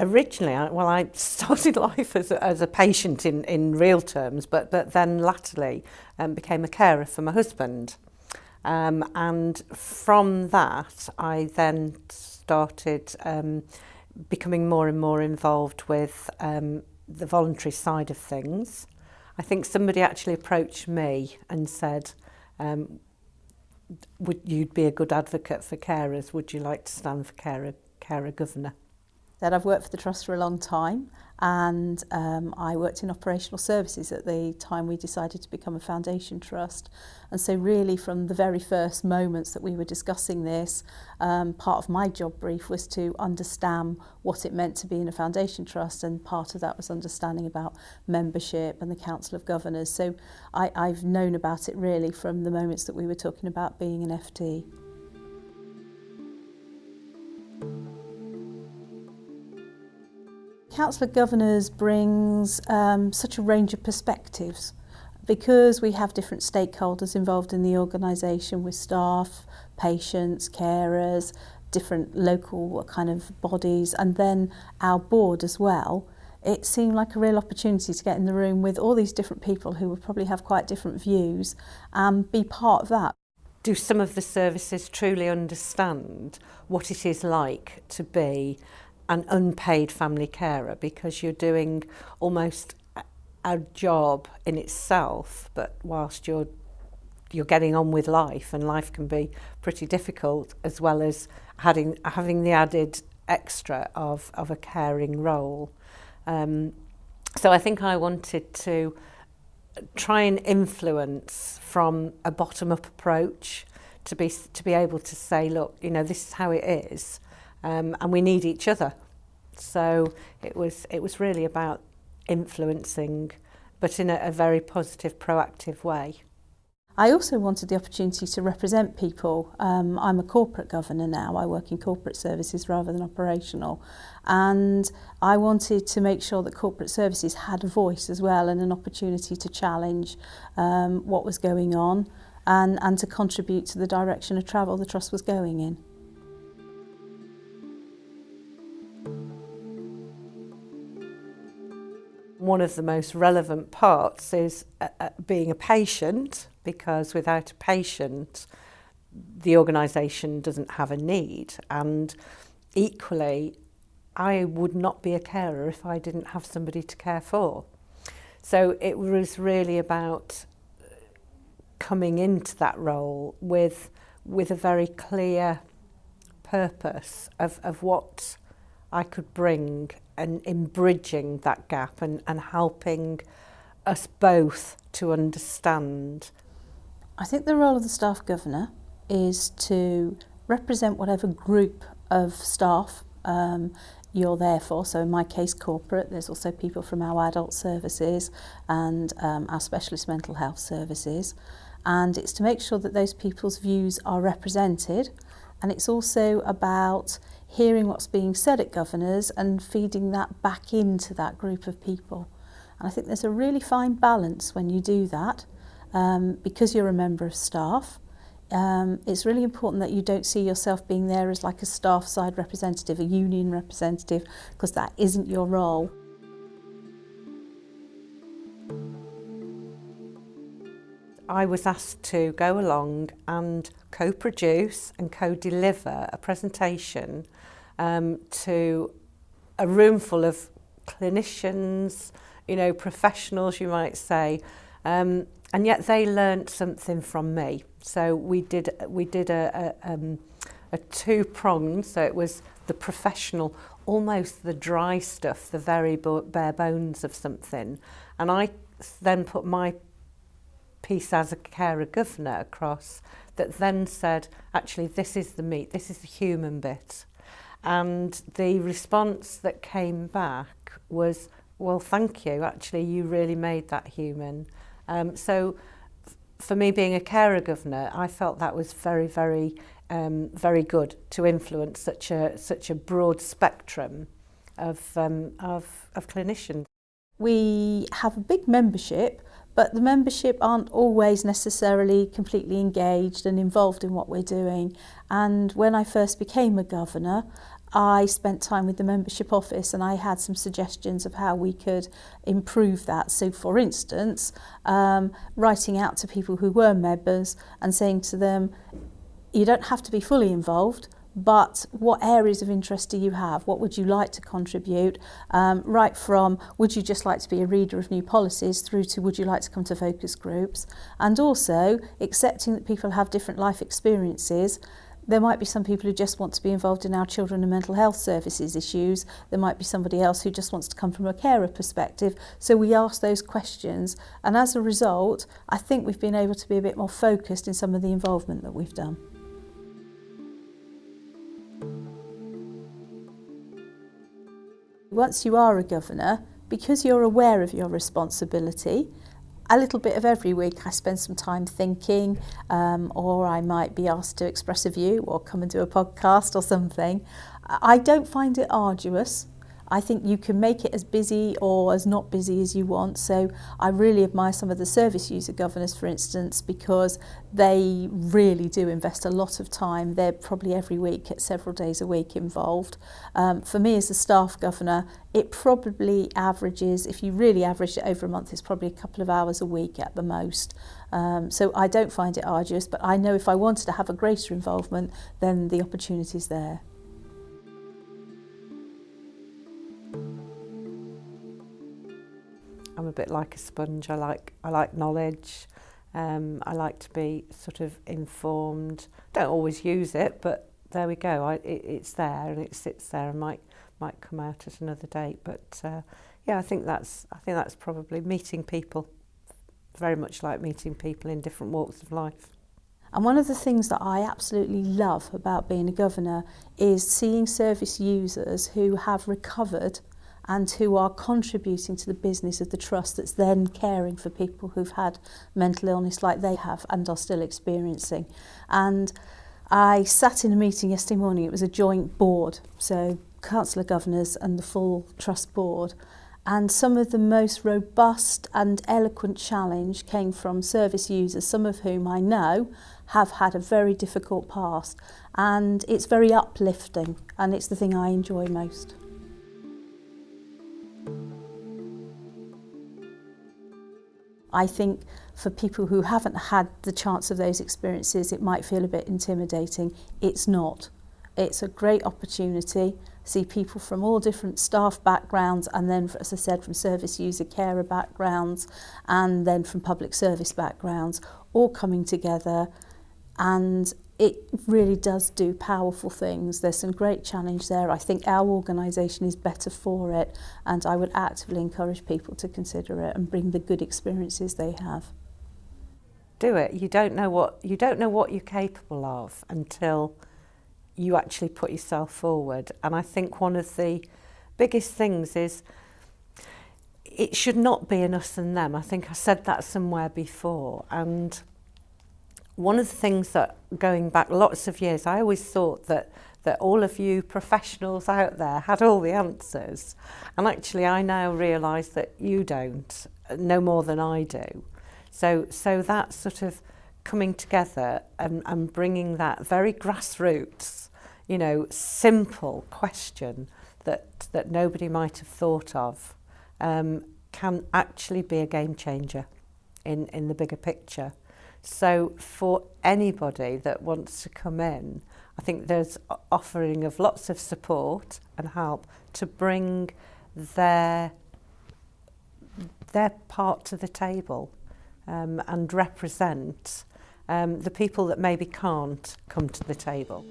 Originally, I started life as a patient in real terms, but then latterly became a carer for my husband. And from that, I then started becoming more and more involved with the voluntary side of things. I think somebody actually approached me and said, would you'd be a good advocate for carers? Would you like to stand for carer governor? That I've worked for the Trust for a long time, and I worked in operational services at the time we decided to become a foundation trust. And so really from the very first moments that we were discussing this, part of my job brief was to understand what it meant to be in a foundation trust, and part of that was understanding about membership and the Council of Governors. So I've known about it really from the moments that we were talking about being an FT. Council of Governors brings such a range of perspectives because we have different stakeholders involved in the organisation, with staff, patients, carers, different local kind of bodies, and then our board as well. It seemed like a real opportunity to get in the room with all these different people who would probably have quite different views and be part of that. Do some of the services truly understand what it is like to be an unpaid family carer, because you're doing almost a job in itself, but whilst you're getting on with life, and life can be pretty difficult, as well as having the added extra of a caring role. So I think I wanted to try and influence from a bottom-up approach to be able to say, look, you know, this is how it is. And we need each other. So it was really about influencing, but in a very positive, proactive way. I also wanted the opportunity to represent people. I'm a corporate governor now. I work in corporate services rather than operational. And I wanted to make sure that corporate services had a voice as well, and an opportunity to challenge what was going on and to contribute to the direction of travel the Trust was going in. One of the most relevant parts is being a patient, because without a patient, the organisation doesn't have a need. And equally, I would not be a carer if I didn't have somebody to care for. So it was really about coming into that role with a very clear purpose of what I could bring, and in bridging that gap and helping us both to understand. I think the role of the staff governor is to represent whatever group of staff you're there for. So in my case, corporate. There's also people from our adult services and our specialist mental health services. And it's to make sure that those people's views are represented. And it's also about hearing what's being said at Governors and feeding that back into that group of people. And I think there's a really fine balance when you do that, because you're a member of staff. It's really important that you don't see yourself being there as like a staff side representative, a union representative, because that isn't your role. I was asked to go along and co-produce and co-deliver a presentation to a room full of clinicians, you know, professionals, you might say, and yet they learnt something from me. So we did a two-pronged. So it was the professional, almost the dry stuff, the very bare bones of something, and I then put my piece as a carer governor across, that then said, actually, this is the meat, this is the human bit. And the response that came back was, well, thank you, actually, you really made that human. So for me, being a carer governor, I felt that was very, very, very good to influence such a broad spectrum of clinicians. We have a big membership, but the membership aren't always necessarily completely engaged and involved in what we're doing. And when I first became a governor, I spent time with the membership office and I had some suggestions of how we could improve that. So for instance, writing out to people who were members and saying to them, you don't have to be fully involved, but what areas of interest do you have? What would you like to contribute? Right from, would you just like to be a reader of new policies, through to, would you like to come to focus groups? And also accepting that people have different life experiences. There might be some people who just want to be involved in our children and mental health services issues. There might be somebody else who just wants to come from a carer perspective. So we ask those questions, and as a result, I think we've been able to be a bit more focused in some of the involvement that we've done. Once you are a governor, because you're aware of your responsibility, a little bit of every week I spend some time thinking, or I might be asked to express a view or come and do a podcast or something. I don't find it arduous. I think you can make it as busy or as not busy as you want. So I really admire some of the service user governors, for instance, because they really do invest a lot of time. They're probably every week at several days a week involved. For me as a staff governor, it probably averages, if you really average it over a month, it's probably a couple of hours a week at the most. So I don't find it arduous, but I know if I wanted to have a greater involvement, then the opportunity's there. I'm a bit like a sponge. I like knowledge. I like to be sort of informed. Don't always use it, but there we go. It's there and it sits there and might come out at another date. But yeah, I think that's probably meeting people. Very much like meeting people in different walks of life. And one of the things that I absolutely love about being a governor is seeing service users who have recovered and who are contributing to the business of the trust that's then caring for people who've had mental illness like they have and are still experiencing. And I sat in a meeting yesterday morning. It was a joint board, so councillor governors and the full trust board. And some of the most robust and eloquent challenge came from service users, some of whom I know have had a very difficult past. And it's very uplifting, and it's the thing I enjoy most. I think for people who haven't had the chance of those experiences, it might feel a bit intimidating. It's not. It's a great opportunity. See people from all different staff backgrounds, and then, as I said, from service user carer backgrounds, and then from public service backgrounds, all coming together, and it really does do powerful things. There's some great challenge there. I think our organisation is better for it, and I would actively encourage people to consider it and bring the good experiences they have. Do it. You don't know what you're capable of until you actually put yourself forward. And I think one of the biggest things is it should not be an us and them. I think I said that somewhere before, and one of the things that, going back lots of years, I always thought that all of you professionals out there had all the answers. And actually I now realise that you don't, no more than I do. So that sort of coming together and bringing that very grassroots, simple question that nobody might have thought of can actually be a game changer in the bigger picture. So for anybody that wants to come in, I think there's offering of lots of support and help to bring their part to the table and represent the people that maybe can't come to the table.